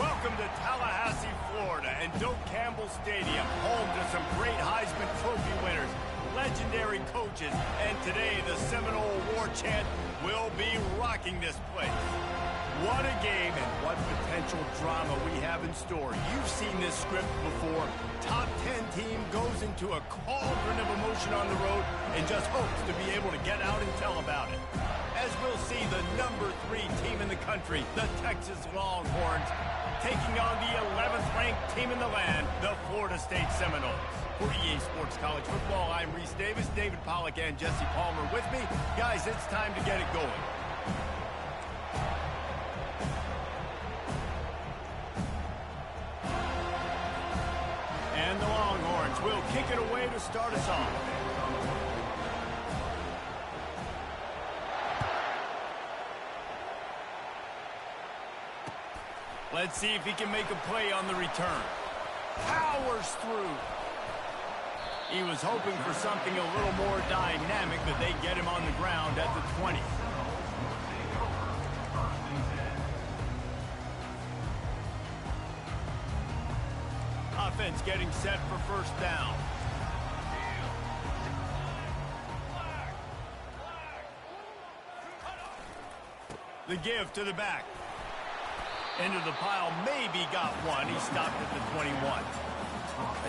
Welcome to Tallahassee, Florida, and Doak Campbell Stadium, home to some great Heisman Trophy winners, legendary coaches, and today the Seminole War Chant will be rocking this place. What a game and what potential drama we have in store. You've seen this script before. Top 10 team goes into a cauldron of emotion on the road and just hopes to be able to get out and tell about it. As we'll see the number 3 team in the country, the Texas Longhorns, taking on the 11th ranked team in the land, the Florida State Seminoles. For EA Sports College Football, I'm Reese Davis, David Pollack and Jesse Palmer with me. Guys, it's time to get it going. And the Longhorns will kick it away to start us off. Let's see if he can make a play on the return. Powers through. He was hoping for something a little more dynamic, but they get him on the ground at the 20. Offense getting set for first down. The give to the back. Into the pile, maybe got one. He stopped at the 21.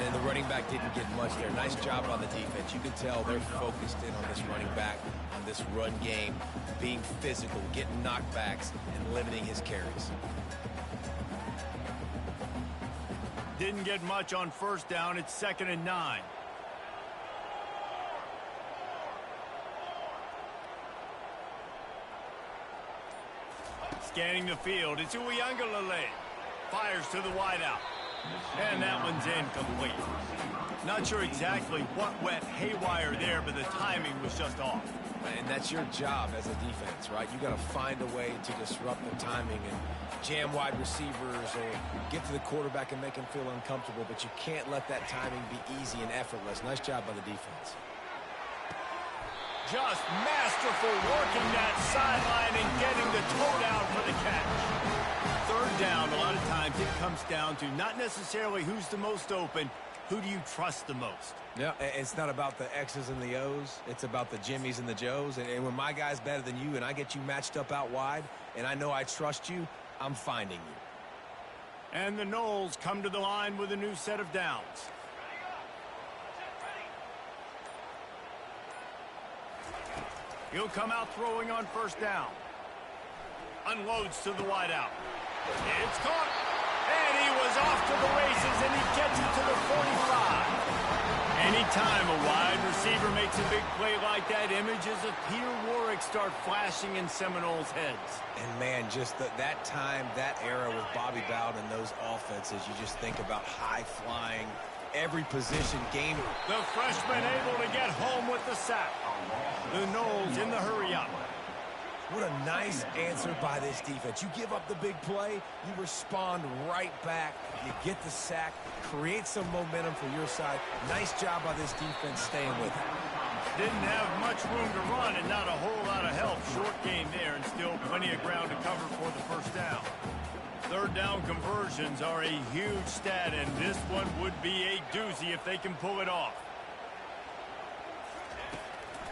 And the running back didn't get much there. Nice job on the defense. You can tell they're focused in on this running back, on this run game, being physical, getting knockbacks, and limiting his carries. Didn't get much on first down. It's 2nd and 9. Scanning the field, it's Uiagalelei. Fires to the wideout. And that one's incomplete. Not sure exactly what went haywire there, but the timing was just off. And that's your job as a defense, right? You got to find a way to disrupt the timing and jam wide receivers or get to the quarterback and make him feel uncomfortable, but you can't let that timing be easy and effortless. Nice job by the defense. Just masterful working that sideline and getting the toe down for the catch. Third down, a lot of times it comes down to not necessarily who's the most open, who do you trust the most? Yeah, it's not about the X's and the O's. It's about the Jimmies and the Joes. And when my guy's better than you and I get you matched up out wide and I know I trust you, I'm finding you. And the Noles come to the line with a new set of downs. He'll come out throwing on first down. Unloads to the wideout. It's caught. And he was off to the races, and he gets it to the 45. Anytime a wide receiver makes a big play like that, images of Peter Warrick start flashing in Seminoles' heads. And, man, just that time, that era with Bobby Bowden and those offenses, you just think about high-flying, every position game. The freshman able to get home with the sack. The Noles in the hurry-up. What a nice answer by this defense. You give up the big play, you respond right back, you get the sack, create some momentum for your side. Nice job by this defense staying with it. Didn't have much room to run and not a whole lot of help. Short gain there and still plenty of ground to cover for the first down. Third down conversions are a huge stat, and this one would be a doozy if they can pull it off.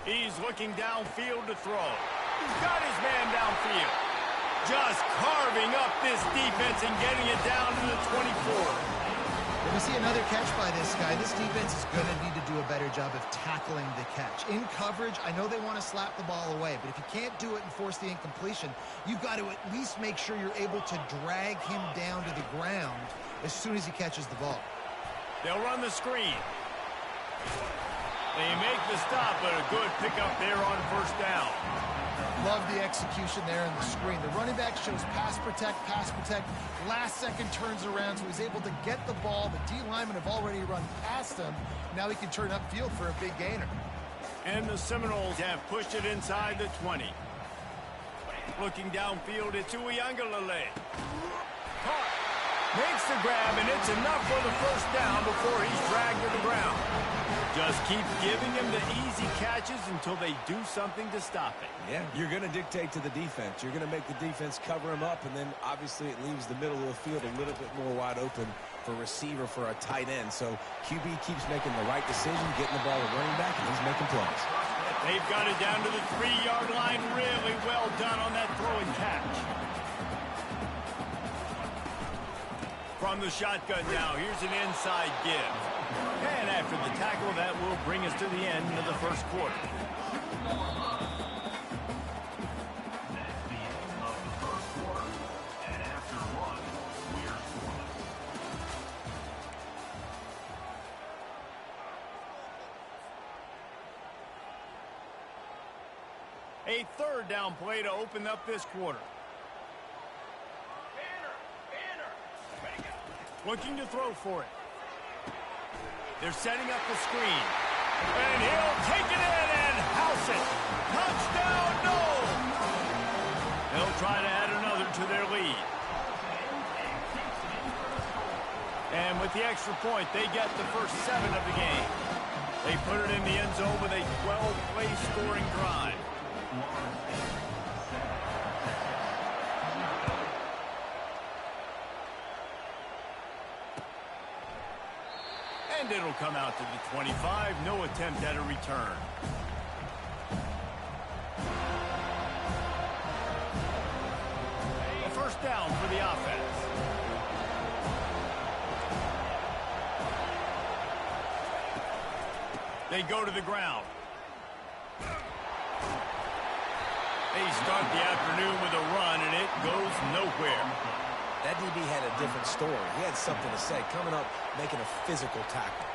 He's looking downfield to throw. He's got his man downfield. Just carving up this defense and getting it down to the 24. When we see another catch by this guy, this defense is going to need to do a better job of tackling the catch. In coverage, I know they want to slap the ball away, but if you can't do it and force the incompletion, you've got to at least make sure you're able to drag him down to the ground as soon as he catches the ball. They'll run the screen. They make the stop, but a good pickup there on first down. Love the execution there in the screen. The running back shows pass protect. Last second turns around, so he's able to get the ball. The D linemen have already run past him. Now he can turn upfield for a big gainer. And the Seminoles have pushed it inside the 20. Looking downfield, it's Uiagalelei. Caught. Makes the grab, and it's enough for the first down before he's dragged to the ground. Just keep giving him the easy catches until they do something to stop it. Yeah, you're going to dictate to the defense. You're going to make the defense cover him up, and then obviously it leaves the middle of the field a little bit more wide open for receiver, for a tight end. So QB keeps making the right decision, getting the ball to running back, and he's making plays. They've got it down to the 3-yard line. Really well done on that throw and catch. From the shotgun now, here's an inside give. And after the tackle, that will bring us to the end of the first quarter. A third down play to open up this quarter. Looking to throw for it. They're setting up the screen. And he'll take it in and house it. Touchdown, no! They'll try to add another to their lead. And with the extra point, they get the first 7 of the game. They put it in the end zone with a 12-play scoring drive. And it'll come out to the 25. No attempt at a return. A first down for the offense. They go to the ground. They start the afternoon with a run, and it goes nowhere. That DB had a different story. He had something to say, coming up, making a physical tackle.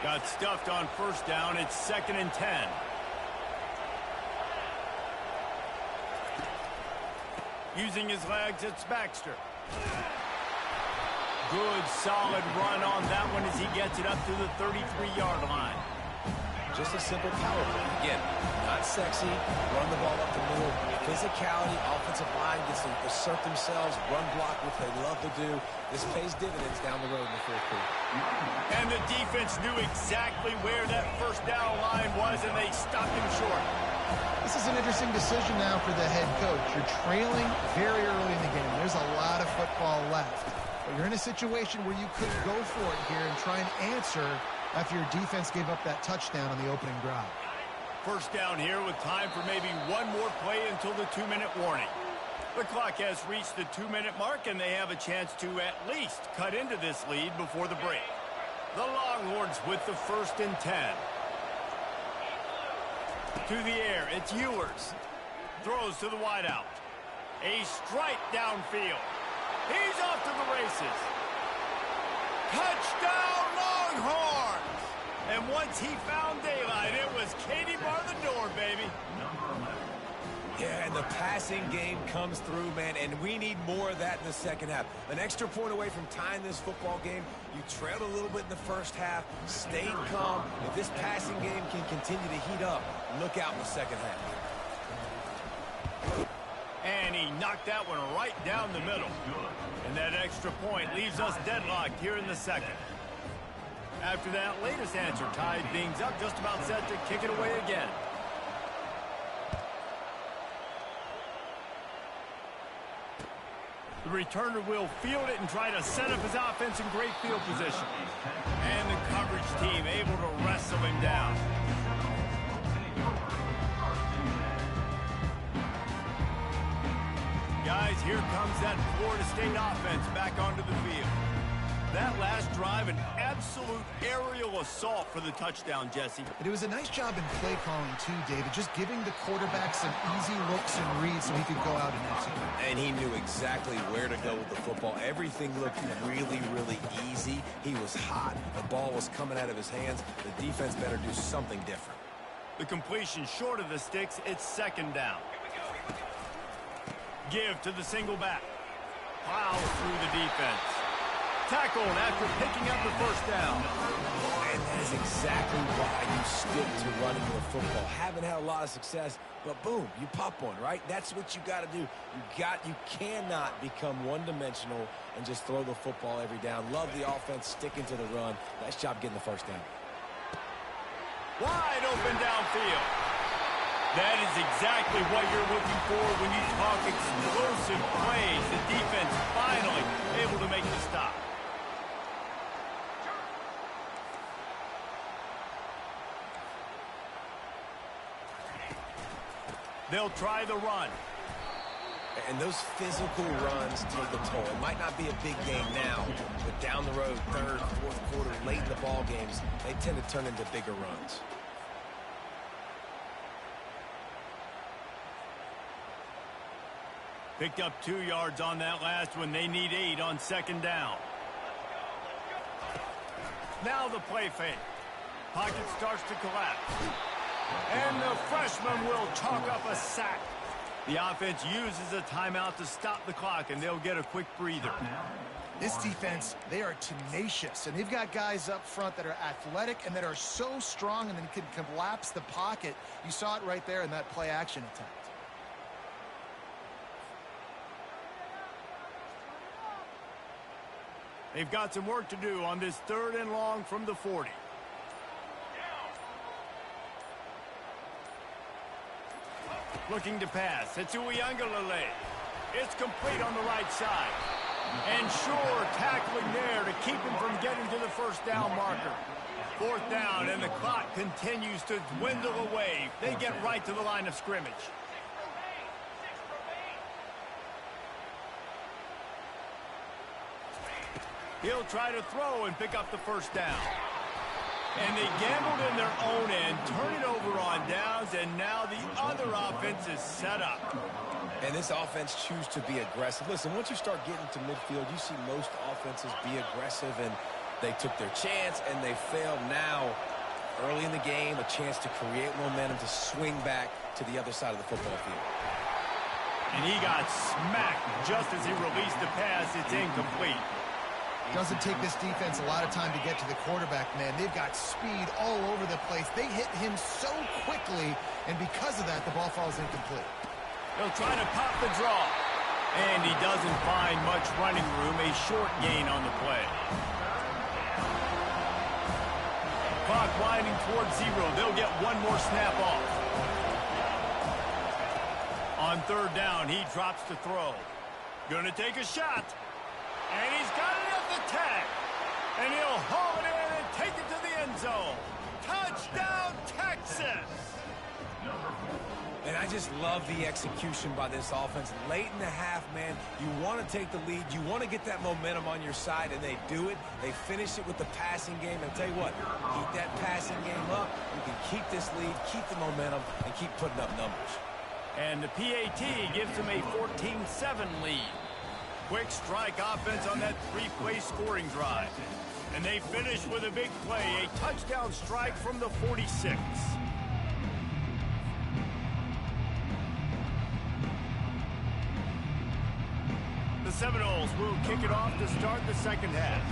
Got stuffed on first down. It's 2nd and 10. Using his legs, it's Baxter. Good, solid run on that one as he gets it up to the 33-yard line. Just a simple power play. Again, not sexy, run the ball up the middle. Physicality, offensive line gets to assert themselves, run block, which they love to do. This pays dividends down the road in the fourth quarter. And the defense knew exactly where that first down line was, and they stopped him short. This is an interesting decision now for the head coach. You're trailing very early in the game. There's a lot of football left. But you're in a situation where you could go for it here and try and answer after your defense gave up that touchdown on the opening drive. First down here with time for maybe one more play until the 2-minute warning. The clock has reached the 2-minute mark, and they have a chance to at least cut into this lead before the break. The Longhorns with the 1st and 10. To the air, it's Ewers. Throws to the wideout. A strike downfield. He's off to the races. Touchdown, Longhorns! And once he found daylight, it was Katie bar the door, baby. Yeah, and the passing game comes through, man, and we need more of that in the second half. An extra point away from tying this football game. You trailed a little bit in the first half, stayed calm. If this passing game can continue to heat up, look out in the second half. And he knocked that one right down the middle. And that extra point leaves us deadlocked here in the second. After that latest answer tied things up, just about set to kick it away again. The returner will field it and try to set up his offense in great field position. And the coverage team able to wrestle him down. Guys, here comes that Florida State offense back onto the field. That last drive, an absolute aerial assault for the touchdown, Jesse. But it was a nice job in play calling, too, David, just giving the quarterback some easy looks and reads so he could go out and execute. And he knew exactly where to go with the football. Everything looked really, really easy. He was hot. The ball was coming out of his hands. The defense better do something different. The completion short of the sticks, it's 2nd down. Give to the single back. Plows through the defense. Tackled after picking up the first down. And That is exactly why you stick to running the football. Haven't had a lot of success, but boom, you pop one, right? That's what you got to do. You cannot become one-dimensional and just throw the football every down. Love the offense sticking to the run. Nice job getting the first down. Wide open downfield. That is exactly what you're looking for when you talk explosive plays. The defense finally able to make the stop. They'll try the run. And those physical runs take a toll. It might not be a big game now, but down the road, third, fourth quarter, late in the ball games, they tend to turn into bigger runs. Picked up 2 yards on that last one. They need 8 on second down. Now the play fake. Pocket starts to collapse. And the freshman will chalk up a sack. The offense uses a timeout to stop the clock, and they'll get a quick breather. This defense, they are tenacious, and they've got guys up front that are athletic and that are so strong and then can collapse the pocket. You saw it right there in that play-action attempt. They've got some work to do on this 3rd and long from the 40. Looking to pass. It's Uiagalelei. It's complete on the right side. And sure, tackling there to keep him from getting to the first down marker. 4th down, and the clock continues to dwindle away. They get right to the line of scrimmage. He'll try to throw and pick up the first down. And they gambled in their own end, turn it over on downs, and now the other offense is set up. And this offense choose to be aggressive. Listen, once you start getting to midfield, you see most offenses be aggressive, and they took their chance, and they failed. Now, early in the game, a chance to create momentum to swing back to the other side of the football field. And he got smacked just as he released the pass. It's incomplete. Doesn't take this defense a lot of time to get to the quarterback, man. They've got speed all over the place. They hit him so quickly, and because of that, the ball falls incomplete. They'll try to pop the draw. And he doesn't find much running room. A short gain on the play. Clock winding towards 0. They'll get one more snap off. On 3rd down, he drops to throw. Gonna take a shot. And he's got it at the tag. And he'll haul it in and take it to the end zone. Touchdown, Texas! And I just love the execution by this offense. Late in the half, man, you want to take the lead. You want to get that momentum on your side, and they do it. They finish it with the passing game. And I'll tell you what, keep that passing game up. You can keep this lead, keep the momentum, and keep putting up numbers. And the PAT gives them a 14-7 lead. Quick strike offense on that 3-play scoring drive. And they finish with a big play, a touchdown strike from the 46. The Seminoles will kick it off to start the second half.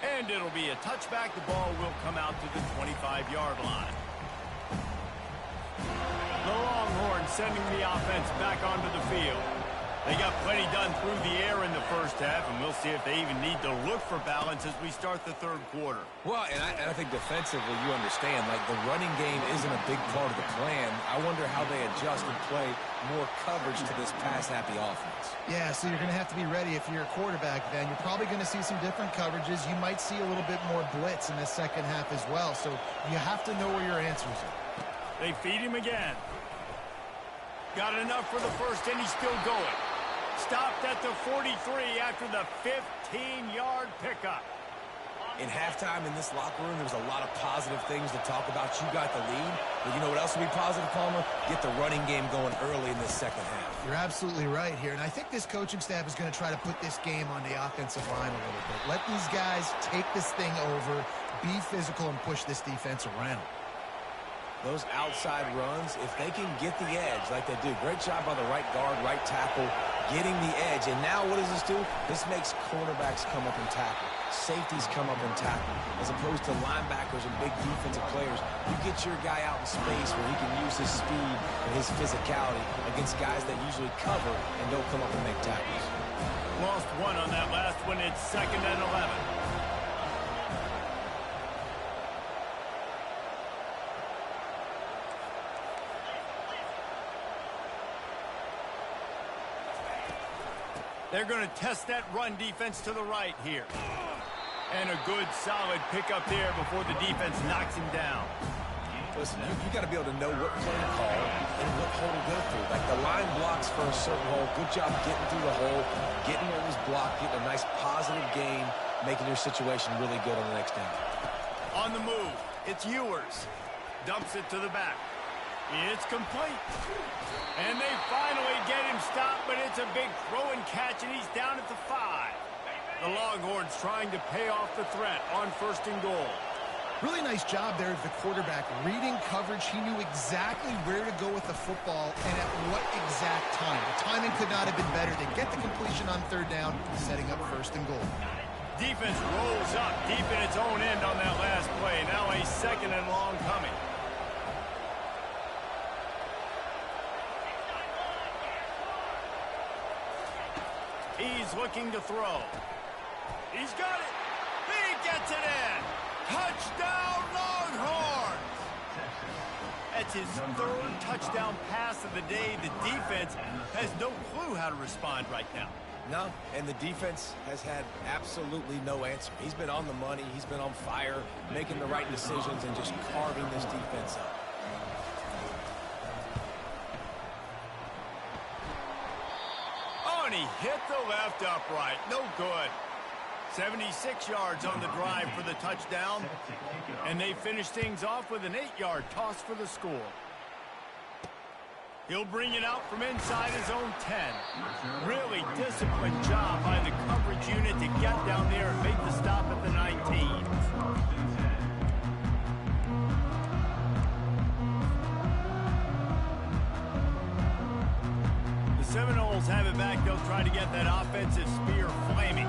And it'll be a touchback. The ball will come out to the 25-yard line. The Longhorns sending the offense back onto the field. They got plenty done through the air in the first half, and we'll see if they even need to look for balance as we start the 3rd quarter. Well, and I think defensively, you understand, like the running game isn't a big part of the plan. I wonder how they adjust and play more coverage to this pass-happy offense. Yeah, so you're going to have to be ready if you're a quarterback, then. You're probably going to see some different coverages. You might see a little bit more blitz in the second half as well, so you have to know where your answers are. They feed him again. Got enough for the first, and he's still going. Stopped at the 43 after the 15-yard pickup. In halftime in this locker room, there was a lot of positive things to talk about. You got the lead. But you know what else will be positive, Palmer? Get the running game going early in this second half. You're absolutely right here. And I think this coaching staff is going to try to put this game on the offensive line a little bit. Let these guys take this thing over, be physical, and push this defense around. those outside runs, if they can get the edge like they do, great job by the right guard, right tackle, getting the edge. And now what does this do? This makes cornerbacks come up and tackle. Safeties come up and tackle. As opposed to linebackers and big defensive players, you get your guy out in space where he can use his speed and his physicality against guys that usually cover and don't come up and make tackles. Lost one on that last one. It's 2nd and 11. They're going to test that run defense to the right here. And a good, solid pickup there before the defense knocks him down. Listen, you got to be able to know what play to call and what hole to go through. Like the line blocks for a certain hole. Good job getting through the hole, getting where it was blocked, getting a nice positive gain, making your situation really good on the next down. On the move, it's Ewers. Dumps it to the back. It's complete. And they finally get him stopped, but it's a big throw and catch, and he's down at the 5. The Longhorns trying to pay off the threat on 1st and goal. Really nice job there of the quarterback. Reading coverage, he knew exactly where to go with the football and at what exact time. The timing could not have been better to get the completion on 3rd down, setting up 1st and goal. Defense rolls up deep in its own end on that last play. Now a 2nd and long coming. He's looking to throw. He's got it. He gets it in. Touchdown, Longhorns! That's his 3rd touchdown pass of the day. The defense has no clue how to respond right now. No, and the defense has had absolutely no answer. He's been on the money. He's been on fire, making the right decisions and just carving this defense up. Oh, and he hit the left upright. No good. 76 yards on the drive for the touchdown. And they finish things off with an 8-yard toss for the score. He'll bring it out from inside his own 10. Really disciplined job by the coverage unit to get down there and make the stop at the 19. The Seminoles have it back. They'll try to get that offensive spear flaming.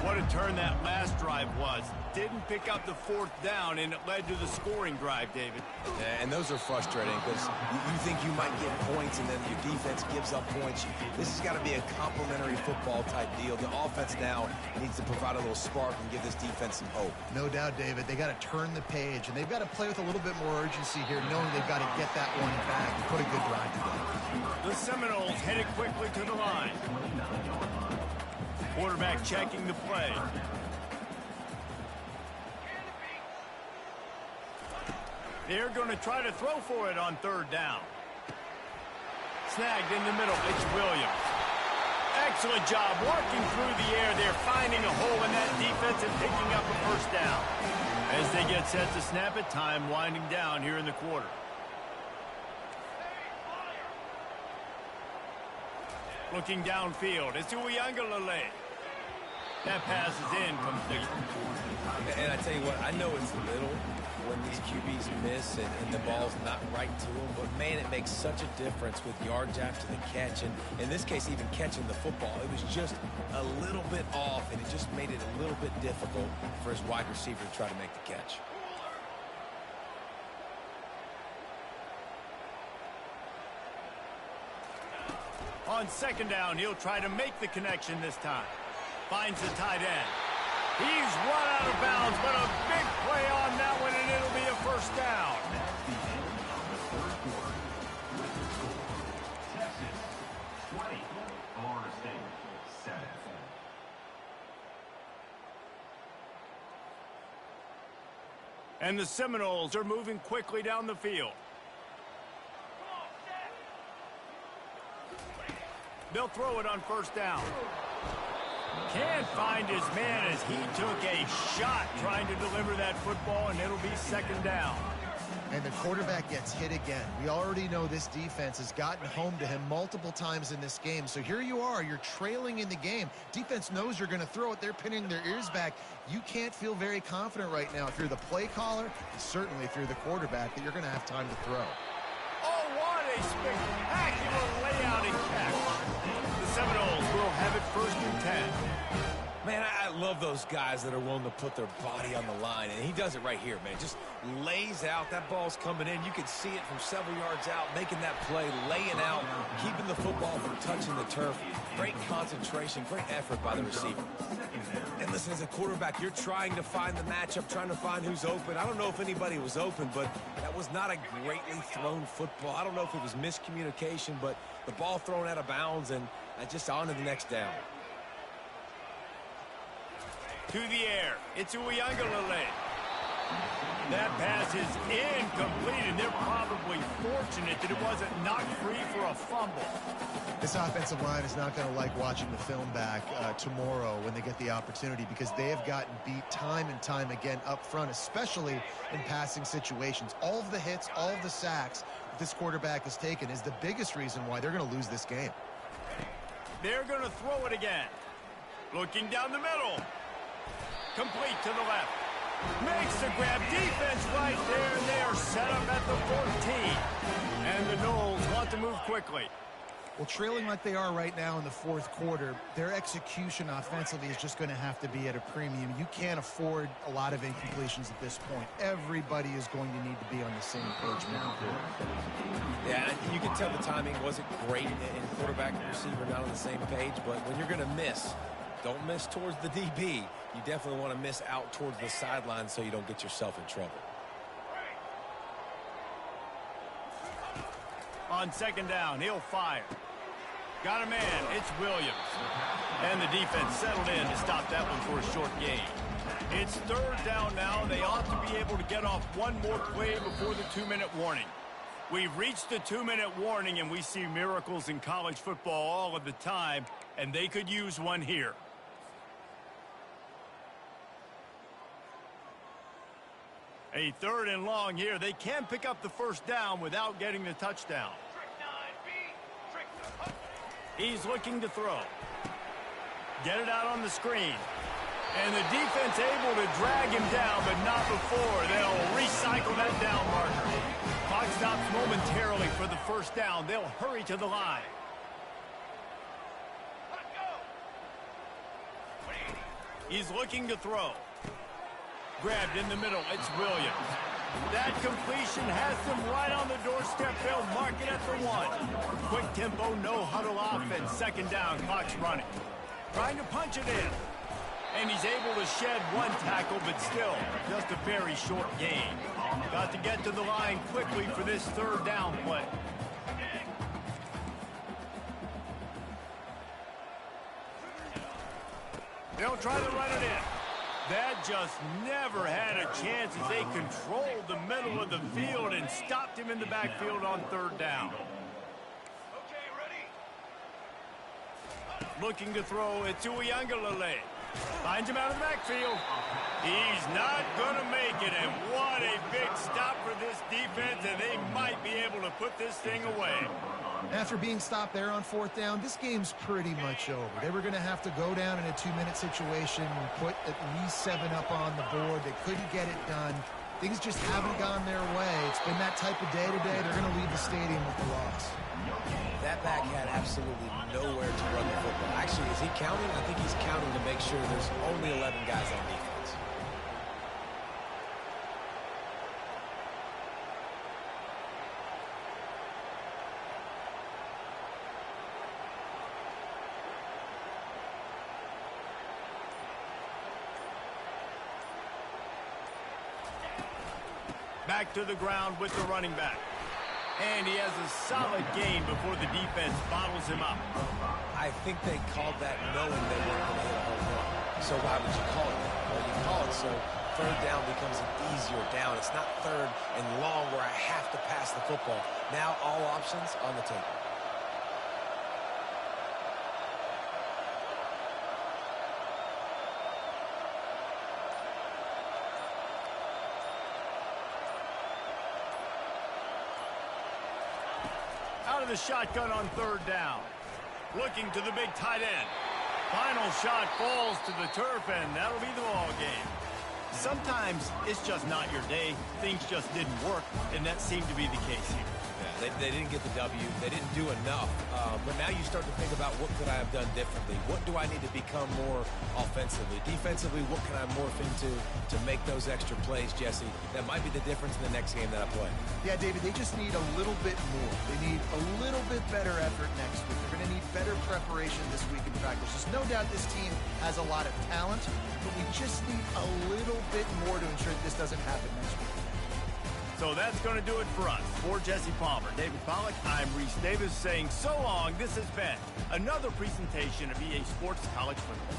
What a turn that last drive was. Didn't pick up the 4th down, and it led to the scoring drive, David. Yeah, and those are frustrating because you think you might get points, and then your defense gives up points. This has got to be a complementary football type deal. The offense now needs to provide a little spark and give this defense some hope. No doubt, David. They got to turn the page, and they've got to play with a little bit more urgency here, knowing they've got to get that one back and put a good drive together. The Seminoles headed quickly to the line. Quarterback checking the play. They're going to try to throw for it on 3rd down. Snagged in the middle. It's Williams. Excellent job working through the air. They're finding a hole in that defense and picking up a 1st down. As they get set to snap it, time winding down here in the quarter. Looking downfield. It's Uiagalelei. That pass is incomplete. And I tell you what, I know it's little when these QBs miss and the ball's not right to them, but man, it makes such a difference with yards after the catch, and in this case, even catching the football. It was just a little bit off, and it just made it a little bit difficult for his wide receiver to try to make the catch. On 2nd down, he'll try to make the connection this time. Finds the tight end. He's run out of bounds, but a big play on that one, and it'll be a 1st down. And the Seminoles are moving quickly down the field. They'll throw it on 1st down. Can't find his man as he took a shot trying to deliver that football, and it'll be 2nd down. And the quarterback gets hit again. We already know this defense has gotten home to him multiple times in this game. So here you are, you're trailing in the game. Defense knows you're going to throw it. They're pinning their ears back. You can't feel very confident right now if you're the play caller, and certainly if you're the quarterback, that you're going to have time to throw. Oh, what a spectacular layout and catch. The Seminoles will have it 1st and 10. Man, I love those guys that are willing to put their body on the line, and he does it right here, man. Just lays out. That ball's coming in. You can see it from several yards out, making that play, laying out, keeping the football from touching the turf. Great concentration, great effort by the receiver. And listen, as a quarterback, you're trying to find the matchup, trying to find who's open. I don't know if anybody was open, but that was not a greatly thrown football. I don't know if it was miscommunication, but the ball thrown out of bounds, and just on to the next down. To the air, it's Uiagalelei. That pass is incomplete, and they're probably fortunate that it wasn't knocked free for a fumble. This offensive line is not going to like watching the film back tomorrow when they get the opportunity, because they have gotten beat time and time again up front, especially in passing situations. All of the hits, all of the sacks that this quarterback has taken is the biggest reason why they're going to lose this game. They're going to throw it again. Looking down the middle. Complete to the left. Makes the grab. Defense right there. They are set up at the 14. And the Noles want to move quickly. Well, trailing like they are right now in the 4th quarter, their execution offensively is just going to have to be at a premium. You can't afford a lot of incompletions at this point. Everybody is going to need to be on the same page now. Yeah, you can tell the timing wasn't great in quarterback and receiver not on the same page, but when you're going to miss, don't miss towards the DB. You definitely want to miss out towards the sideline so you don't get yourself in trouble. On 2nd down, he'll fire. Got a man. It's Williams. And the defense settled in to stop that one for a short gain. It's 3rd down now. They ought to be able to get off one more play before the 2-minute warning. We've reached the 2-minute warning, and we see miracles in college football all of the time, and they could use one here. A 3rd and long here. They can pick up the 1st down without getting the touchdown. He's looking to throw. Get it out on the screen. And the defense able to drag him down, but not before. They'll recycle that down marker. Clock stops momentarily for the 1st down. They'll hurry to the line. He's looking to throw. Grabbed in the middle. It's Williams. That completion has them right on the doorstep. They'll mark it at the 1. Quick tempo, no huddle offense. 2nd down, clock's running. Trying to punch it in. And he's able to shed one tackle, but still just a very short gain. Got to get to the line quickly for this 3rd down play. They'll try to run it in. That just never had a chance as they controlled the middle of the field and stopped him in the backfield on 3rd down. Okay, ready. Looking to throw it to Uiagalelei. Finds him out of the backfield. He's not going to make it, and what a big stop for this defense, and they might be able to put this thing away. After being stopped there on 4th down, this game's pretty much over. They were going to have to go down in a 2-minute situation and put at least 7 up on the board. They couldn't get it done. Things just haven't gone their way. It's been that type of day today. They're going to leave the stadium with the loss. That back had absolutely nowhere to run the football. Actually, is he counting? I think he's counting to make sure there's only 11 guys on defense. Back to the ground with the running back. And he has a solid gain before the defense bottles him up. I think they called that knowing they weren't going to hit a home run. So why would you call it that? Well, you call it so 3rd down becomes an easier down. It's not 3rd and long where I have to pass the football. Now all options on the table. of the shotgun on third down. Looking to the big tight end. Final shot falls to the turf, and that'll be the ball game. Sometimes it's just not your day. Things just didn't work, and that seemed to be the case here. Yeah, they didn't get the W. They didn't do enough. But now you start to think about, what could I have done differently? What do I need to become more offensively? Defensively, what can I morph into to make those extra plays, Jesse? That might be the difference in the next game that I play. Yeah, David, they just need a little bit more. They need a little bit better effort next week. They're going to need better preparation this week in practice. There's no doubt this team has a lot of talent, but we just need a little bit more to ensure that this doesn't happen next week. So that's going to do it for us. For Jesse Palmer, David Pollack, I'm Reese Davis saying so long. This has been another presentation of EA Sports College Football.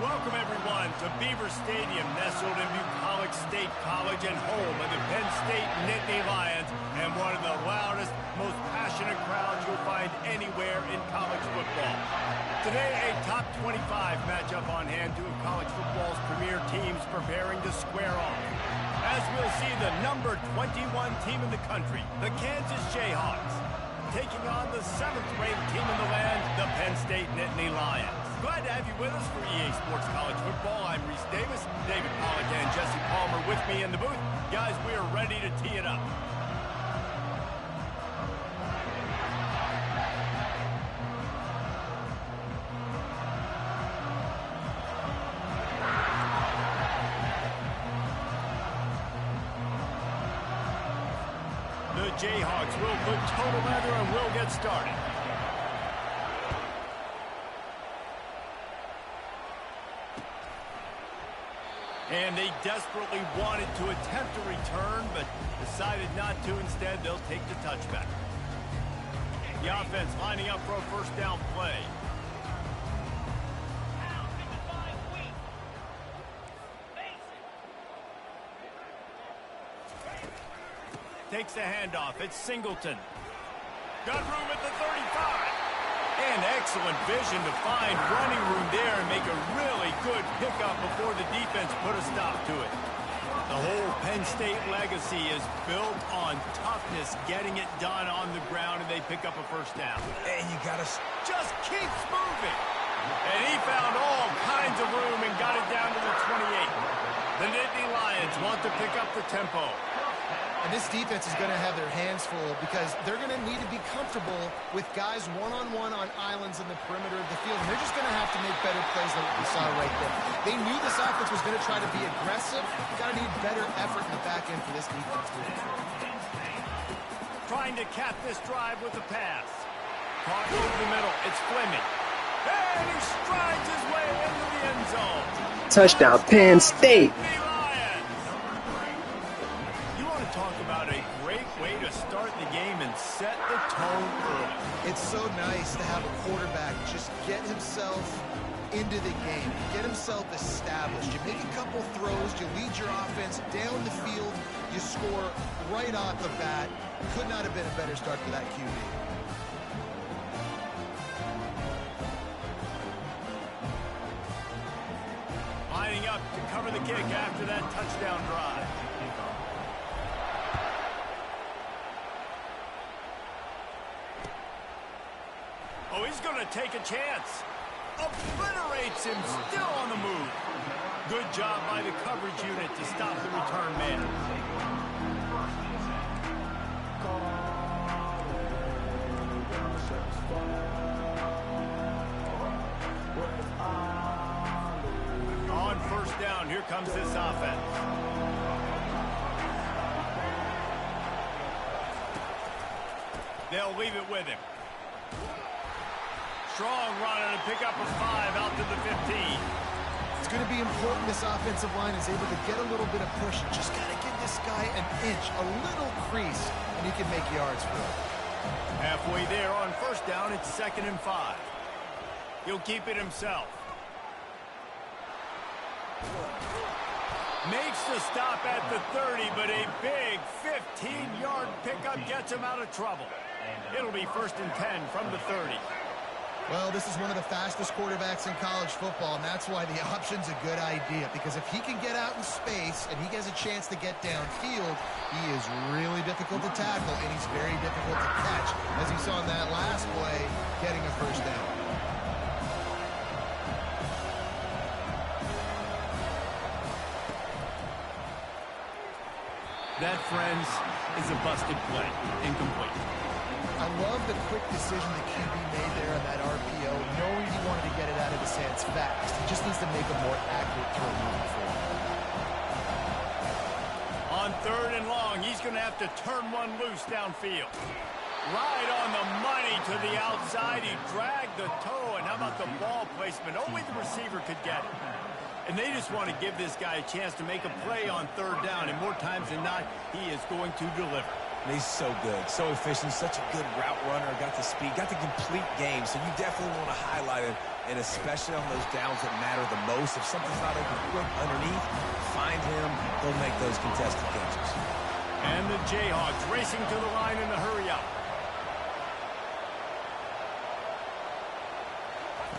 Welcome, everyone, to Beaver Stadium, nestled in Bucolic State College and home of the Penn State Nittany Lions, and one of the loudest, most passionate crowds you'll find anywhere in college football. Today, a top 25 matchup on hand, two of college football's premier teams preparing to square off. As we'll see, the number 21 team in the country, the Kansas Jayhawks, taking on the 7th-ranked team in the land, the Penn State Nittany Lions. Glad to have you with us for EA Sports College Football. I'm Reese Davis, David Pollack and Jesse Palmer with me in the booth. Guys, we are ready to tee it up. The Jayhawks will put total leather and will get started. And they desperately wanted to attempt a return, but decided not to. Instead, they'll take the touchback. The offense lining up for a first down play. Takes the handoff. It's Singleton. Got room at the 35. And excellent vision to find running room there and make a really good pickup before the defense put a stop to it. The whole Penn State legacy is built on toughness, getting it done on the ground, and they pick up a first down. And you got to just keeps moving. And he found all kinds of room and got it down to the 28. The Nittany Lions want to pick up the tempo. And this defense is going to have their hands full because they're going to need to be comfortable with guys one-on-one on islands in the perimeter of the field. And they're just going to have to make better plays than what we saw right there. They knew this offense was going to try to be aggressive. Got to need better effort in the back end for this defense. Trying to cap this drive with a pass. Caught over the middle. It's Fleming. And he strides his way into the end zone. Touchdown, Penn State. Talk about a great way to start the game and set the tone early. It's so nice to have a quarterback just get himself into the game, get himself established. You make a couple throws, you lead your offense down the field, you score right off the bat. Could not have been a better start for that QB. Lining up to cover the kick after that touchdown drive. Oh, he's going to take a chance. Obliterates him, still on the move. Good job by the coverage unit to stop the return man. On first down, here comes this offense. They'll leave it with him. Strong run and a pick up of 5 out to the 15. It's going to be important this offensive line is able to get a little bit of push. Just got to give this guy an inch, a little crease, and he can make yards for it. Halfway there on first down, it's 2nd and 5. He'll keep it himself. Makes the stop at the 30, but a big 15-yard pickup gets him out of trouble. It'll be 1st and 10 from the 30. Well, this is one of the fastest quarterbacks in college football, and that's why the option's a good idea. Because if he can get out in space and he has a chance to get downfield, he is really difficult to tackle, and he's very difficult to catch. As you saw in that last play, getting a first down. That, friends, is a busted play. Incomplete. I love the quick decision the QB made there on that RPO, knowing he wanted to get it out of his hands fast. He just needs to make a more accurate throw moving forward. On 3rd and long, he's going to have to turn one loose downfield. Right on the money to the outside. He dragged the toe, and how about the ball placement? Only the receiver could get it. And they just want to give this guy a chance to make a play on 3rd down, and more times than not, he is going to deliver. And he's so good, so efficient, such a good route runner, got the speed, got the complete game. So you definitely want to highlight it, and especially on those downs that matter the most. If something's not open quick underneath, find him, he'll make those contested catches. And the Jayhawks racing to the line in the hurry up.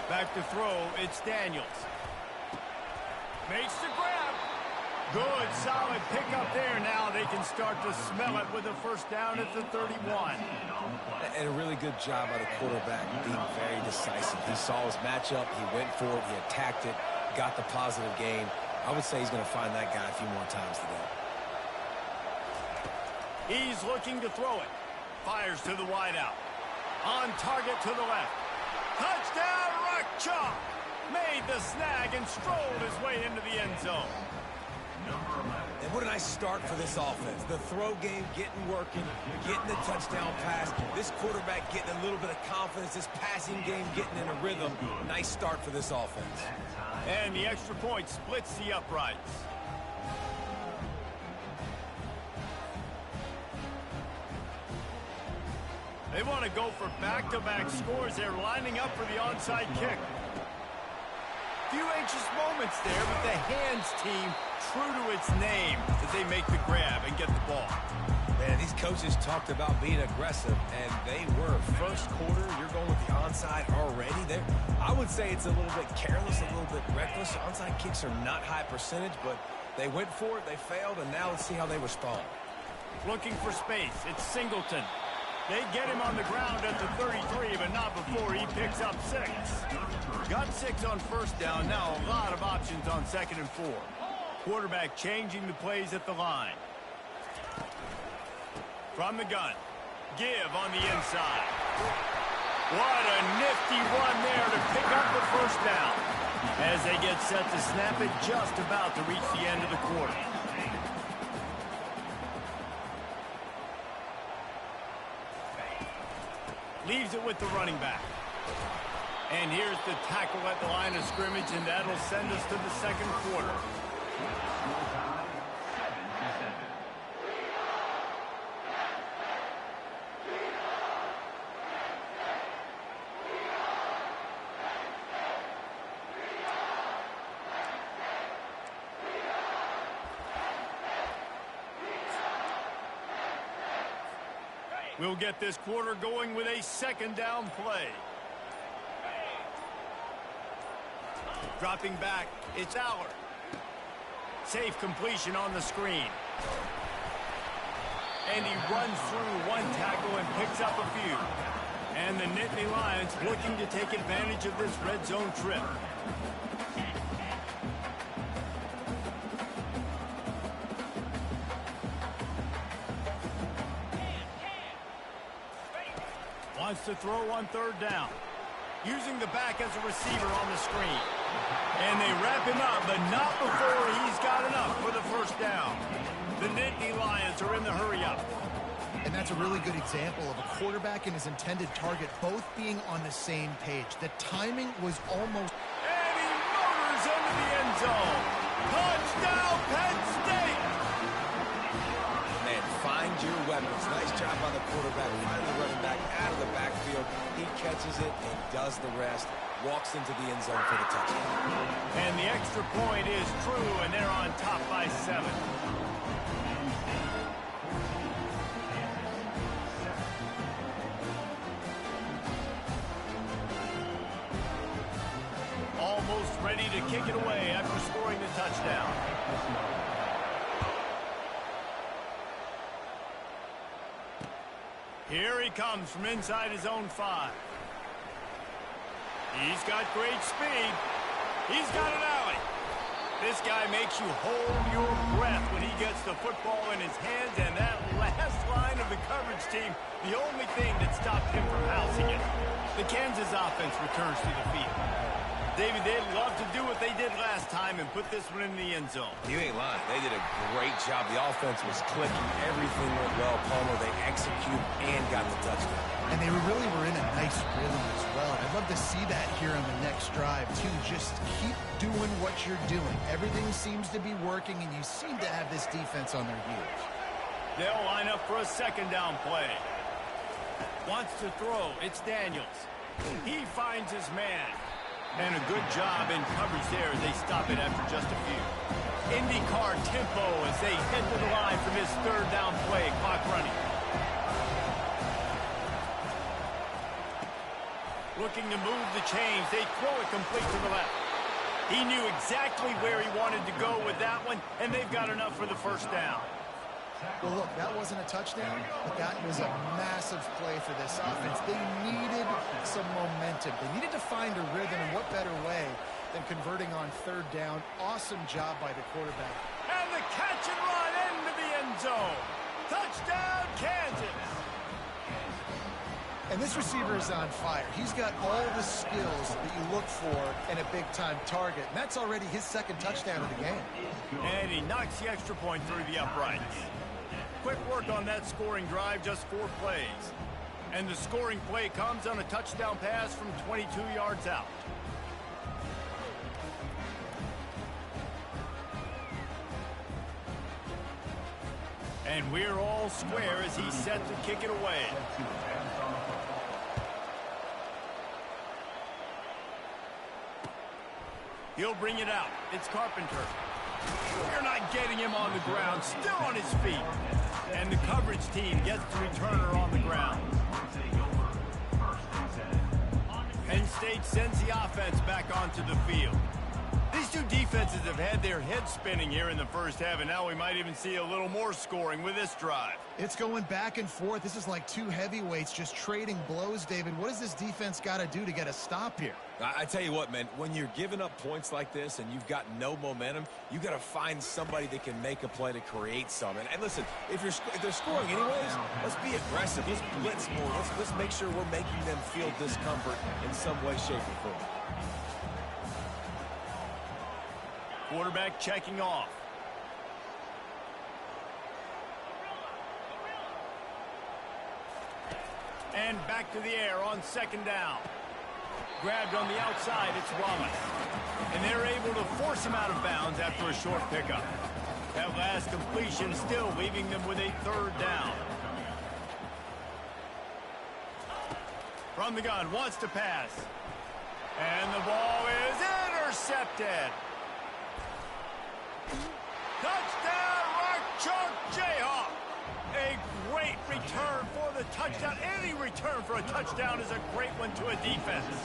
Back to throw, it's Daniels. Makes the grab. Good, solid pickup there. Now they can start to smell it with a first down at the 31. And a really good job by the quarterback being very decisive. He saw his matchup, he went for it, he attacked it, got the positive gain. I would say he's going to find that guy a few more times today. He's looking to throw it. Fires to the wideout. On target to the left. Touchdown, Rock Chalk! Made the snag and strolled his way into the end zone. And what a nice start for this offense. The throw game getting working, getting the touchdown pass. This quarterback getting a little bit of confidence. This passing game getting in a rhythm. Nice start for this offense. And the extra point splits the uprights. They want to go for back-to-back scores. They're lining up for the onside kick. Few anxious moments there, but the hands team true to its name as they make the grab and get the ball. Man, these coaches talked about being aggressive, and they were. First quarter, you're going with the onside already. I would say it's a little bit careless, a little bit reckless. Onside kicks are not high percentage, but they went for it, they failed, and now let's see how they respond. Looking for space, it's Singleton. They get him on the ground at the 33, but not before he picks up 6. Got 6 on first down. Now a lot of options on second and 4. Quarterback changing the plays at the line. From the gun. Give on the inside. What a nifty run there to pick up the first down. As they get set to snap it, just about to reach the end of the quarter. Leaves it with the running back. And here's the tackle at the line of scrimmage, and that'll send us to the second quarter. We'll get this quarter going with a second down play. Dropping back, it's Allard. Safe completion on the screen. And he runs through one tackle and picks up a few. And the Nittany Lions looking to take advantage of this red zone trip. Wants to throw on third down. Using the back as a receiver on the screen. And they wrap him up, but not before he's got enough for the first down. The Nittany Lions are in the hurry-up. And that's a really good example of a quarterback and his intended target both being on the same page. The timing was almost... And he motors into the end zone. Touchdown, Penn State! Man, find your weapons. Nice job by the quarterback. Finally running back out of the backfield. He catches it and does the rest. Walks into the end zone for the touchdown. And the extra point is true, and they're on top by 7. Almost ready to kick it away after scoring the touchdown. Here he comes from inside his own 5. He's got great speed. He's got an alley. This guy makes you hold your breath when he gets the football in his hands, and that last line of the coverage team, the only thing that stopped him from housing it. The Kansas offense returns to the field. David, they'd love to do what they did last time and put this one in the end zone. You ain't lying. They did a great job. The offense was clicking. Everything went well. Palmer, they executed and got the touchdown. And they really were in a nice rhythm as well. I'd love to see that here on the next drive, too. Just keep doing what you're doing. Everything seems to be working, and you seem to have this defense on their heels. They'll line up for a second down play. Wants to throw. It's Daniels. He finds his man. And a good job in coverage there as they stop it after just a few. IndyCar tempo as they head to the line for this third down play. Clock running. Looking to move the chains. They throw it complete to the left. He knew exactly where he wanted to go with that one, and they've got enough for the first down. Well, look, that wasn't a touchdown, but that was a massive play for this offense. They needed some momentum. They needed to find a rhythm, and what better way than converting on third down. Awesome job by the quarterback. And the catch and run into the end zone. Touchdown, Kansas. And this receiver is on fire. He's got all the skills that you look for in a big-time target. And that's already his second touchdown of the game. And he knocks the extra point through the uprights. Quick work on that scoring drive, just 4 plays. And the scoring play comes on a touchdown pass from 22 yards out. And we're all square as he's set to kick it away. He'll bring it out. It's Carpenter. You're not getting him on the ground. Still on his feet. And the coverage team gets the returner on the ground. Penn State sends the offense back onto the field. These two defenses have had their heads spinning here in the first half, and now we might even see a little more scoring with this drive. It's going back and forth. This is like two heavyweights just trading blows, David. What does this defense got to do to get a stop here? I tell you what, man, when you're giving up points like this and you've got no momentum, you got to find somebody that can make a play to create some. And listen, if they're scoring anyways, let's be aggressive. Let's blitz more. Let's make sure we're making them feel discomfort in some way, shape, or form. Quarterback checking off. And back to the air on second down. Grabbed on the outside, it's Wallace. And they're able to force him out of bounds after a short pickup. That last completion still leaving them with a third down. From the gun, wants to pass. And the ball is intercepted. Touchdown, Rock Chalk Jayhawk. A great return for the touchdown. Any return for a touchdown is a great one to a defense.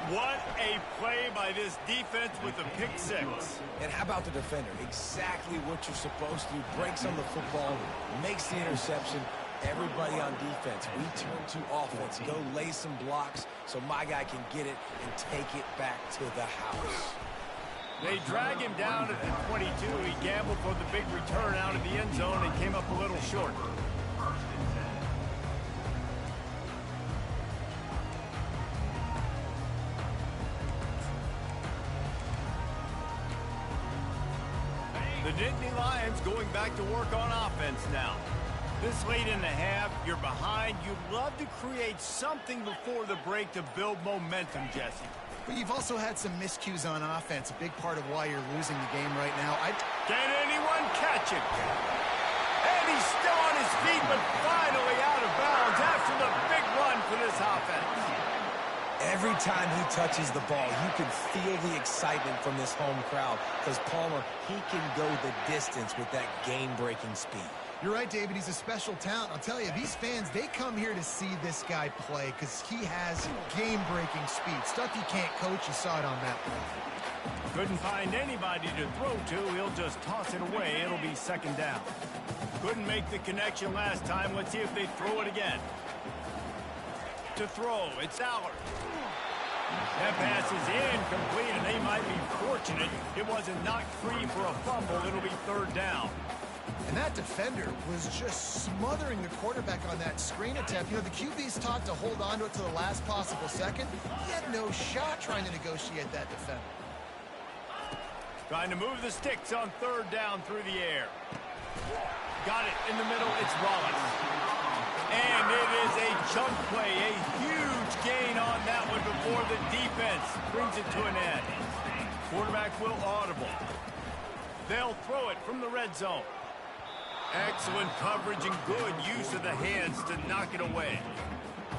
What a play by this defense with the pick six. And how about the defender? Exactly what you're supposed to do. Breaks on the football, makes the interception. Everybody on defense, we turn to offense. Go lay some blocks so my guy can get it and take it back to the house. They drag him down at the 22. He gambled for the big return out of the end zone and came up a little short. The Nittany Lions going back to work on offense now. This late in the half, you're behind. You'd love to create something before the break to build momentum, Jesse. But you've also had some miscues on offense, a big part of why you're losing the game right now. Can anyone catch him? And he's still on his feet, but finally out of bounds after the big run for this offense. Every time he touches the ball, you can feel the excitement from this home crowd because Palmer, he can go the distance with that game-breaking speed. You're right, David. He's a special talent. I'll tell you, these fans, they come here to see this guy play because he has game-breaking speed. Stuff you can't coach. You saw it on that play. Couldn't find anybody to throw to. He'll just toss it away. It'll be second down. Couldn't make the connection last time. Let's see if they throw it again. To throw, it's Allard. That pass is incomplete, and they might be fortunate it wasn't knocked free for a fumble. It'll be third down. And that defender was just smothering the quarterback on that screen attempt. You know, the QB's taught to hold on to it to the last possible second. He had no shot trying to negotiate that defender. Trying to move the sticks on third down through the air. Got it in the middle. It's Wallace. And it is a chunk play. A huge gain on that one before the defense brings it to an end. Quarterback will audible. They'll throw it from the red zone. Excellent coverage and good use of the hands to knock it away.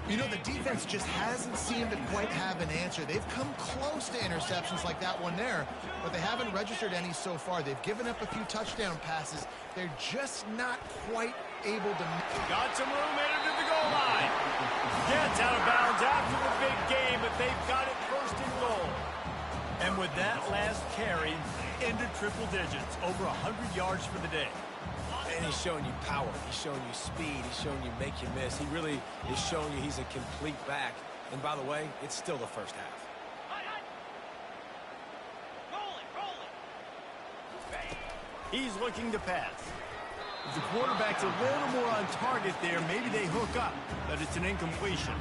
You know, the defense just hasn't seemed to quite have an answer. They've come close to interceptions like that one there, but they haven't registered any so far. They've given up a few touchdown passes. They're just not quite able to... Got some room headed to the goal line. Gets out of bounds after the big game, but they've got it first and goal. And with that last carry into triple digits, over 100 yards for the day. And he's showing you power. He's showing you speed. He's showing you make you miss. He really is showing you he's a complete back. And by the way, it's still the first half. He's looking to pass. If the quarterback's a little more on target there, maybe they hook up, but it's an incompletion.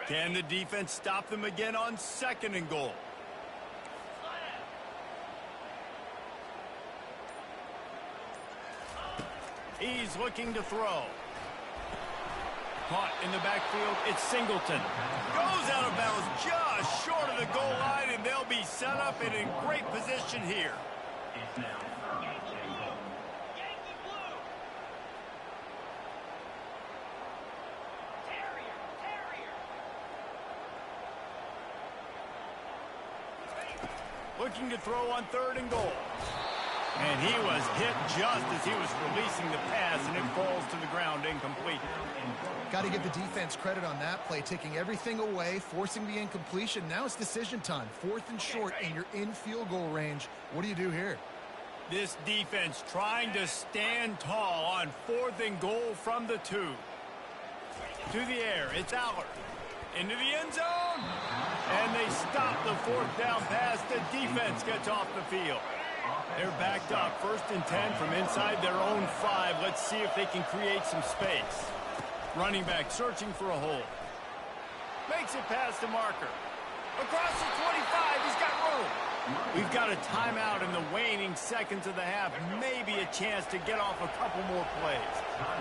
Can the defense stop them again on 2nd and goal? He's looking to throw. Caught in the backfield, it's Singleton. Goes out of bounds just short of the goal line, and they'll be set up and in great position here. Looking to throw on 3rd and goal. And he was hit just as he was releasing the pass, and it falls to the ground incomplete. Got to give the defense credit on that play, taking everything away, forcing the incompletion. Now it's decision time. 4th and short, and you're in field goal range. What do you do here? This defense trying to stand tall on 4th and goal from the 2. To the air, it's Allard. Into the end zone. And they stop the 4th down pass. The defense gets off the field. They're backed up. 1st and 10 from inside their own 5. Let's see if they can create some space. Running back searching for a hole. Makes it past the marker. Across the 25, he's got room. We've got a timeout in the waning seconds of the half. Maybe a chance to get off a couple more plays.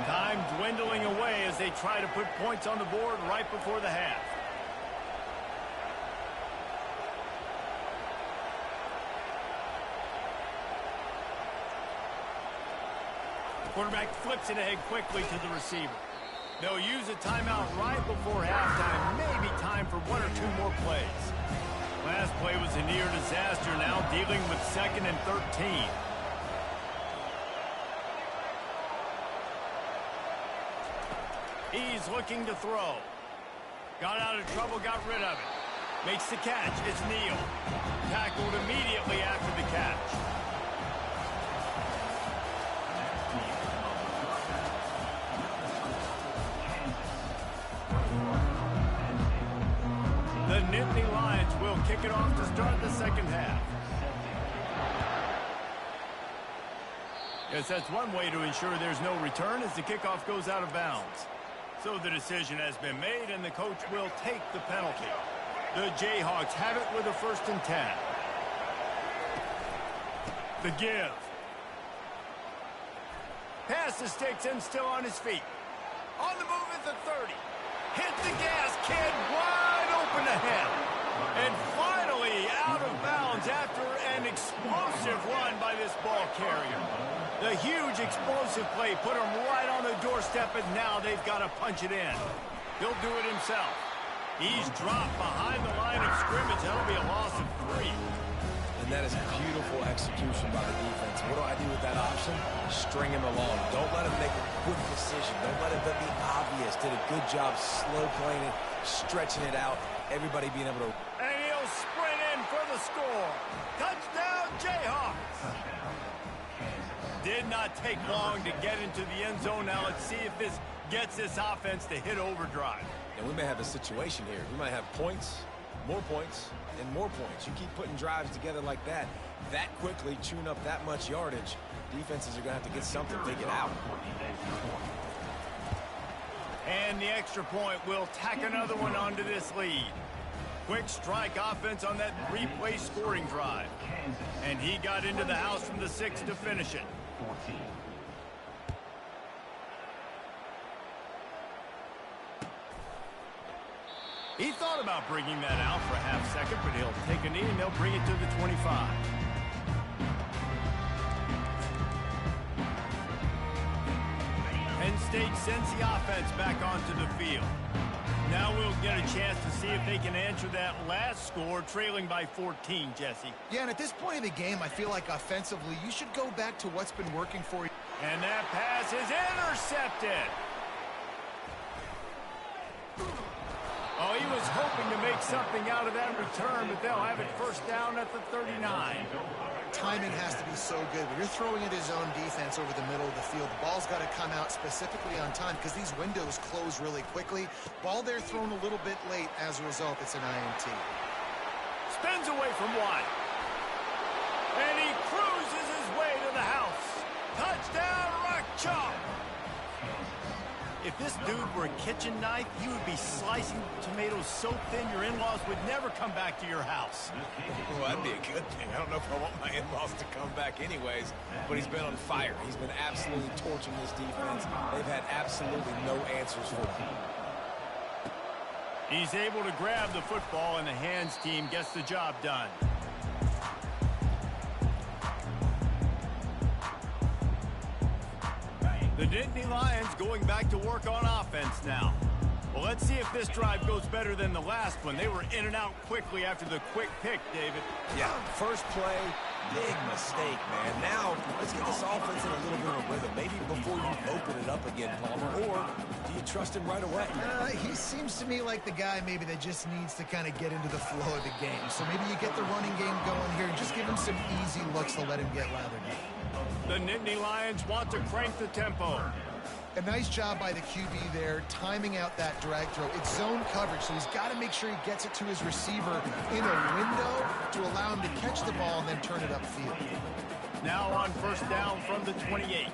Time dwindling away as they try to put points on the board right before the half. Quarterback flips it ahead quickly to the receiver. They'll use a timeout right before halftime. Maybe time for 1 or 2 more plays. Last play was a near disaster. Now dealing with 2nd and 13. He's looking to throw. Got out of trouble, got rid of it. Makes the catch. It's Neal. Tackled immediately after the catch. The Nittany Lions will kick it off to start the 2nd half. Guess that's one way to ensure there's no return as the kickoff goes out of bounds. So the decision has been made, and the coach will take the penalty. The Jayhawks have it with a 1st and 10. The give. Pass the sticks and still on his feet. On the move at the 30. Hit the gas, kid, wide open ahead. And finally out of bounds after an explosive run by this ball carrier. The huge explosive play put him right on the doorstep, and now they've got to punch it in. He'll do it himself. He's dropped behind the line of scrimmage. That'll be a loss of 3. And that is beautiful execution by the defense. What do I do with that option? String him along. Don't let him make a quick decision. Don't let it be obvious. Did a good job slow playing it, stretching it out. Everybody being able to... And he'll sprint in for the score. Touchdown, Jayhawks. Did not take long to get into the end zone. Now let's see if this gets this offense to hit overdrive. And we may have a situation here. We might have points, more points, and more points. You keep putting drives together like that quickly, chewing up that much yardage, defenses are going to have to get something to get out. And the extra point will tack another one onto this lead. Quick strike offense on that 3-play scoring drive. And he got into the house from the 6 to finish it. He thought about bringing that out for a half second, but he'll take a knee and they'll bring it to the 25. Penn State sends the offense back onto the field. Now we'll get a chance to see if they can answer that last score, trailing by 14, Jesse. Yeah, and at this point in the game, I feel like offensively, you should go back to what's been working for you. And that pass is intercepted. Oh, he was hoping to make something out of that return, but they'll have it first down at the 39. Timing has to be so good. When you're throwing at his own defense over the middle of the field, the ball's got to come out specifically on time because these windows close really quickly. Ball there thrown a little bit late. As a result, it's an INT. Spins away from one. And he cruises his way to the house. Touchdown, Rock Chalk. If this dude were a kitchen knife, he would be slicing tomatoes so thin your in-laws would never come back to your house. Well, that'd be a good thing. I don't know if I want my in-laws to come back anyways, but he's been on fire. He's been absolutely torching this defense. They've had absolutely no answers for him. He's able to grab the football, and the hands team gets the job done. The Nittany Lions going back to work on offense now. Well, let's see if this drive goes better than the last one. They were in and out quickly after the quick pick, David. Yeah, first play, big mistake, man. Now, let's get this offense in a little bit of a rhythm. Maybe before you open it up again, Palmer, or do you trust him right away? He seems to me like the guy maybe that just needs to kind of get into the flow of the game. So maybe you get the running game going here and just give him some easy looks to let him get lathered in. The Nittany Lions want to crank the tempo. A nice job by the QB there, timing out that drag throw. It's zone coverage, so he's got to make sure he gets it to his receiver in a window to allow him to catch the ball and then turn it upfield. Now on first down from the 28.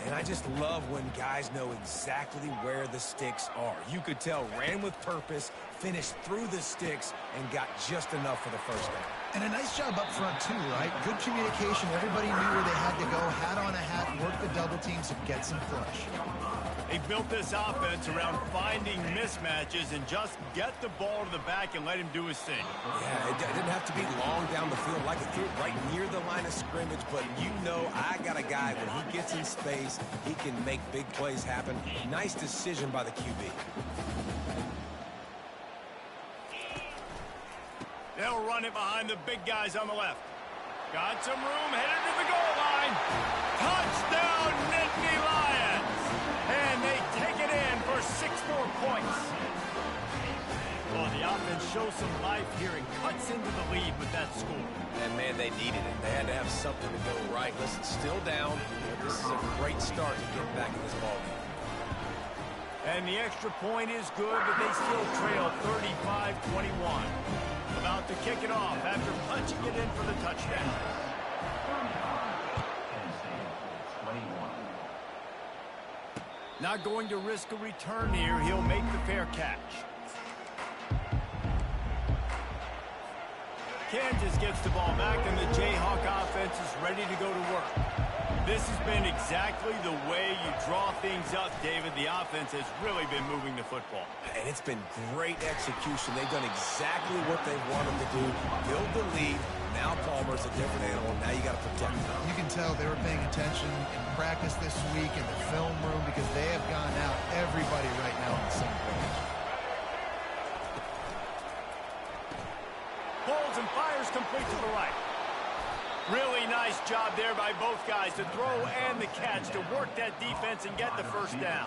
And I just love when guys know exactly where the sticks are. You could tell, ran with purpose, finished through the sticks, and got just enough for the first down. And a nice job up front, too, right? Good communication. Everybody knew where they had to go. Hat on a hat, work the double teams, and get some push. They built this offense around finding mismatches and just get the ball to the back and let him do his thing. Yeah, it didn't have to be long down the field. Like it threw it right near the line of scrimmage, but you know I got a guy, when he gets in space, he can make big plays happen. Nice decision by the QB. They'll run it behind the big guys on the left. Got some room, headed to the goal line. Touchdown, Nittany Lions! And they take it in for 6 more points. Well, the offense shows some life here and cuts into the lead with that score. And, man, they needed it. They had to have something to go right. Listen, still down, but this is a great start to get back in this ballgame. And the extra point is good, but they still trail 35-21. About to kick it off after punching it in for the touchdown. Not going to risk a return here. He'll make the fair catch. Kansas gets the ball back, and the Jayhawk offense is ready to go to work. This has been exactly the way you draw things up, David. The offense has really been moving the football. And it's been great execution. They've done exactly what they wanted to do. Build the lead. Now Palmer's a different animal. Now you got to protect him. You can tell they were paying attention in practice this week in the film room because they have gone out, everybody right now on the same page. Pulls and fires complete to the right. Really nice job there by both guys to throw and the catch to work that defense and get the first down.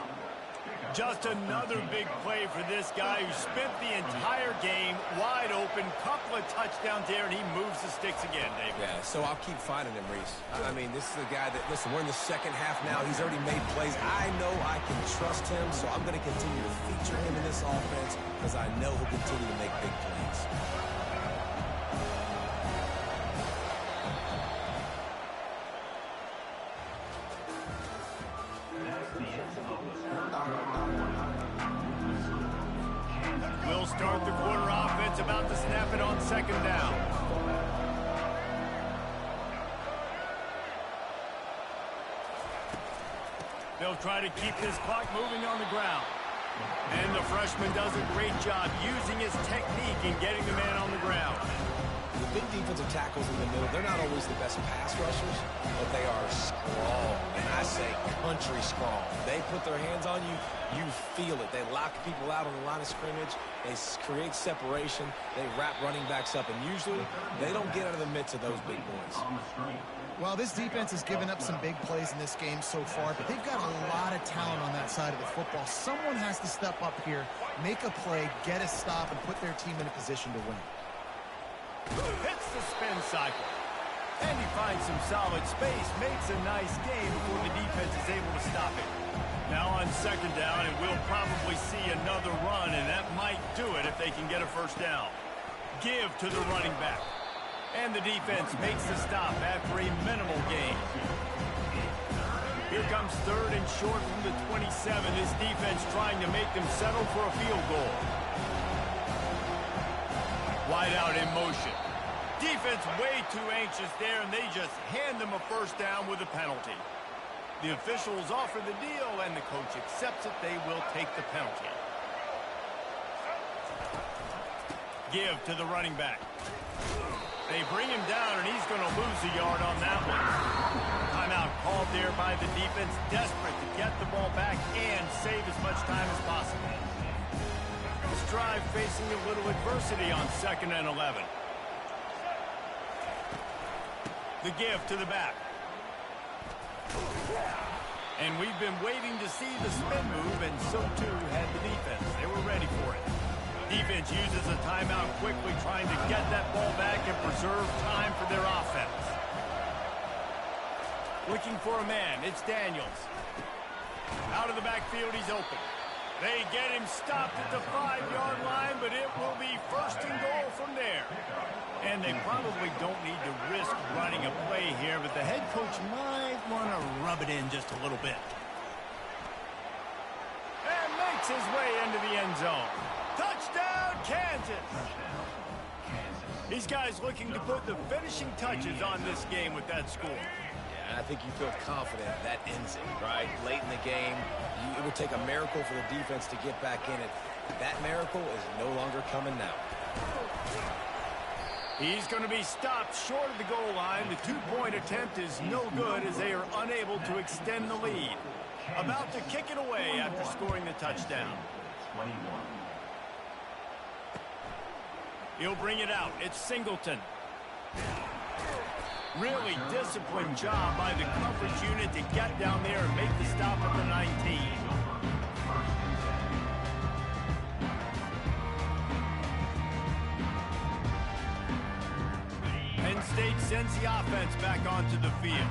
Just another big play for this guy who spent the entire game wide open, couple of touchdowns there, and he moves the sticks again, David. Yeah, so I'll keep finding him, Reese. I mean, this is a guy that, listen, we're in the second half now. He's already made plays. I know I can trust him, so I'm going to continue to feature him in this offense because I know he'll continue to make big plays. We'll start the quarter offense, about to snap it on second down. They'll try to keep this clock moving on the ground. And the freshman does a great job using his technique and getting the man on the ground. big defensive tackles in the middle, they're not always the best pass rushers, but they are strong, and I say country strong. They put their hands on you, you feel it. They lock people out on the line of scrimmage. They create separation. They wrap running backs up, and usually they don't get out of the midst of those big boys. Well, this defense has given up some big plays in this game so far, but they've got a lot of talent on that side of the football. Someone has to step up here, make a play, get a stop, and put their team in a position to win. Hits the spin cycle. And he finds some solid space, makes a nice game before the defense is able to stop it. Now on second down, and we'll probably see another run, and that might do it if they can get a first down. Give to the running back. And the defense makes the stop after a minimal gain. Here comes third and short from the 27. This defense trying to make them settle for a field goal. Wide out in motion. Defense way too anxious there, and they just hand them a first down with a penalty. The officials offer the deal, and the coach accepts it. They will take the penalty. Give to the running back. They bring him down, and he's going to lose a yard on that one. Timeout called there by the defense, desperate to get the ball back and save as much time as possible. This drive facing a little adversity on 2nd and 11. The give to the back. And we've been waiting to see the spin move, and so too had the defense. They were ready for it. Defense uses a timeout quickly, trying to get that ball back and preserve time for their offense. Looking for a man, it's Daniels. Out of the backfield, he's open. They get him stopped at the 5-yard line, but it will be 1st and goal from there. And they probably don't need to risk running a play here, but the head coach might want to rub it in just a little bit. And makes his way into the end zone. Touchdown, Kansas! These guys looking to put the finishing touches on this game with that score. Yeah, I think you feel confident that ends it, right? Late in the game, it would take a miracle for the defense to get back in it. That miracle is no longer coming now. He's going to be stopped short of the goal line. The 2-point attempt is no good as they are unable to extend the lead. About to kick it away after scoring the touchdown. He'll bring it out. It's Singleton. Really disciplined job by the coverage unit to get down there and make the stop at the 19. Penn State sends the offense back onto the field.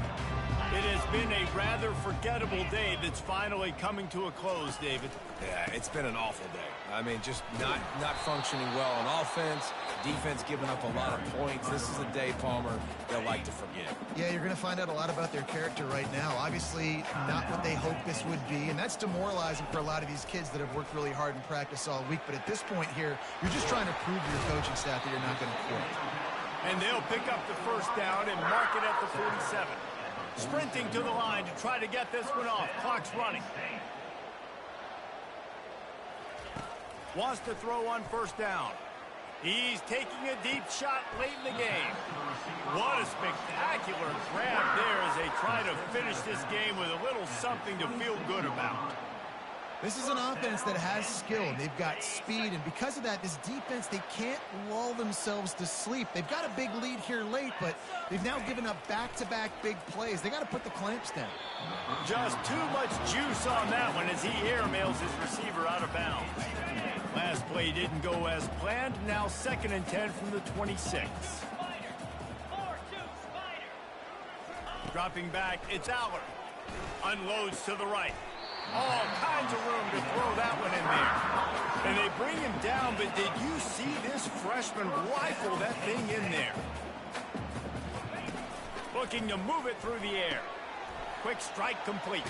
It has been a rather forgettable day that's finally coming to a close, David. Yeah, it's been an awful day. I mean, just not functioning well on offense, defense giving up a lot of points. This is a day, Palmer, they'll like to forget. Yeah, you're going to find out a lot about their character right now. Obviously, not what they hoped this would be, and that's demoralizing for a lot of these kids that have worked really hard in practice all week. But at this point here, you're just trying to prove to your coaching staff that you're not going to quit. And they'll pick up the first down and mark it at the 47. Sprinting to the line to try to get this one off. Clock's running. Wants to throw on first down. He's taking a deep shot late in the game. What a spectacular grab there as they try to finish this game with a little something to feel good about. This is an offense that has skill. They've got speed, and because of that, this defense, they can't lull themselves to sleep. They've got a big lead here late, but they've now given up back-to-back big plays. They got to put the clamps down. Just too much juice on that one as he airmails his receiver out of bounds. Last play didn't go as planned. Now 2nd and 10 from the 26. Dropping back, it's Aller. Unloads to the right. All kinds of room to throw that one in there. And they bring him down, but did you see this freshman rifle that thing in there? Looking to move it through the air. Quick strike complete.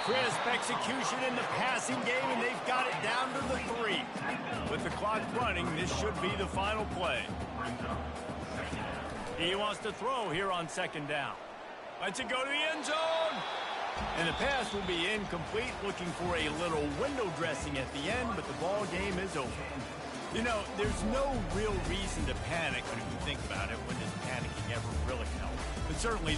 Crisp execution in the passing game, and they've got it down to the 3. With the clock running, this should be the final play. He wants to throw here on 2nd down. Lets it go to the end zone. And the pass will be incomplete, looking for a little window dressing at the end, but the ball game is over. You know, there's no real reason to panic when you think about it. When does panicking ever really help? But certainly